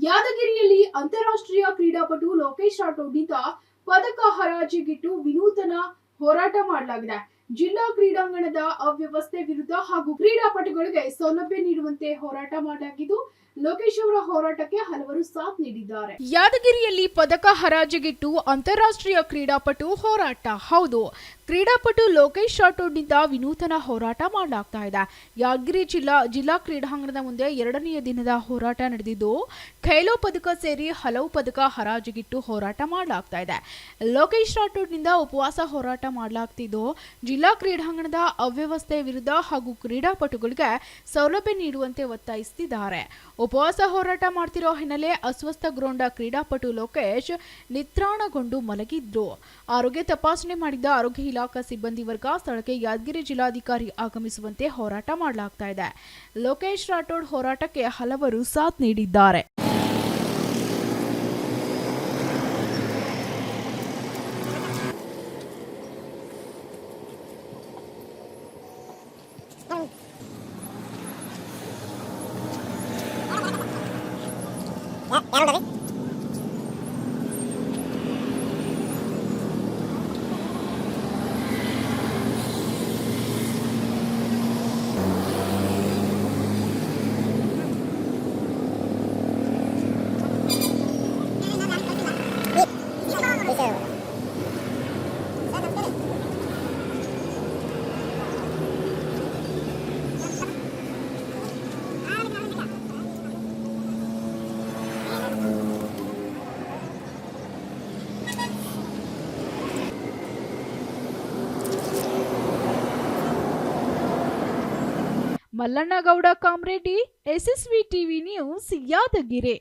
ಯಾದಗಿರಿಯಲ್ಲಿ ಅಂತಾರಾಷ್ಟ್ರೀಯ ಕ್ರೀಡಾಪಟು ಲೋಕೇಶ್ ರಾಠೋಡ್ನಿಂದ ಪದಕ ಹರಾಜಿಗಿಟ್ಟು ವಿನೂತನ ಹೋರಾಟ ಮಾಡಲಾಗಿದೆ. ಜಿಲ್ಲಾ ಕ್ರೀಡಾಂಗಣದ ಅವ್ಯವಸ್ಥೆ ವಿರುದ್ಧ ಹಾಗೂ ಕ್ರೀಡಾಪಟುಗಳಿಗೆ ಸೌಲಭ್ಯ ನೀಡುವಂತೆ ಹೋರಾಟ ಮಾಡಲಾಗಿದ್ದು, ಲೋಕೇಶ್ ಅವರ ಹೋರಾಟಕ್ಕೆ ಹಲವರು ಸಾಥ್ ನೀಡಿದ್ದಾರೆ. ಯಾದಗಿರಿಯಲ್ಲಿ ಪದಕ ಹರಾಜಿಗಿಟ್ಟು ಅಂತಾರಾಷ್ಟ್ರೀಯ ಕ್ರೀಡಾಪಟು ಹೋರಾಟ. ಹೌದು, ಕ್ರೀಡಾಪಟು ಲೋಕೇಶ್ ರಾಠೋಡ್ನಿಂದ ವಿನೂತನ ಹೋರಾಟ ಮಾಡಲಾಗ್ತಾ ಇದೆ. ಯಾದಗಿರಿ ಜಿಲ್ಲಾ ಕ್ರೀಡಾಂಗಣದ ಮುಂದೆ ಎರಡನೆಯ ದಿನದ ಹೋರಾಟ ನಡೆದಿದ್ದು, ಖೇಲೋ ಪದಕ ಸೇರಿ ಹಲವು ಪದಕ ಹರಾಜಿಗಿಟ್ಟು ಹೋರಾಟ ಮಾಡಲಾಗ್ತಾ ಇದೆ. ಲೋಕೇಶ್ ರಾಠೋಡ್ನಿಂದ ಉಪವಾಸ ಹೋರಾಟ ಮಾಡಲಾಗ್ತಿದ್ದು, ಜಿಲ್ಲಾ ಕ್ರೀಡಾಂಗಣದ ಅವ್ಯವಸ್ಥೆ ವಿರುದ್ಧ ಹಾಗೂ ಕ್ರೀಡಾಪಟುಗಳಿಗೆ ಸೌಲಭ್ಯ ನೀಡುವಂತೆ ಒತ್ತಾಯಿಸುತ್ತಿದ್ದಾರೆ. ಉಪವಾಸ ಹೋರಾಟ ಮಾಡ್ತಿರೋ ಹಿನ್ನೆಲೆ ಅಸ್ವಸ್ಥಗೊಂಡ ಕ್ರೀಡಾಪಟು ಲೋಕೇಶ್ ನಿತ್ರಾಣಗೊಂಡು ಮಲಗಿದ್ರು. ಆರೋಗ್ಯ ತಪಾಸಣೆ ಮಾಡಿದ್ದ ಆರೋಗ್ಯ ಇಲಾಖಾ ಸಿಬ್ಬಂದಿ ವರ್ಗ ಸ್ಥಳಕ್ಕೆ ಯಾದಗಿರಿ ಜಿಲ್ಲಾಧಿಕಾರಿ ಆಗಮಿಸುವಂತೆ ಹೋರಾಟ ಮಾಡಲಾಗ್ತಾ ಇದೆ. ಲೋಕೇಶ್ ರಾಠೋಡ್ ಹೋರಾಟಕ್ಕೆ ಹಲವರು ಸಾಥ್ ನೀಡಿದ್ದಾರೆ. Mallannagouda Kamareddy, SSV TV news, Yadgir.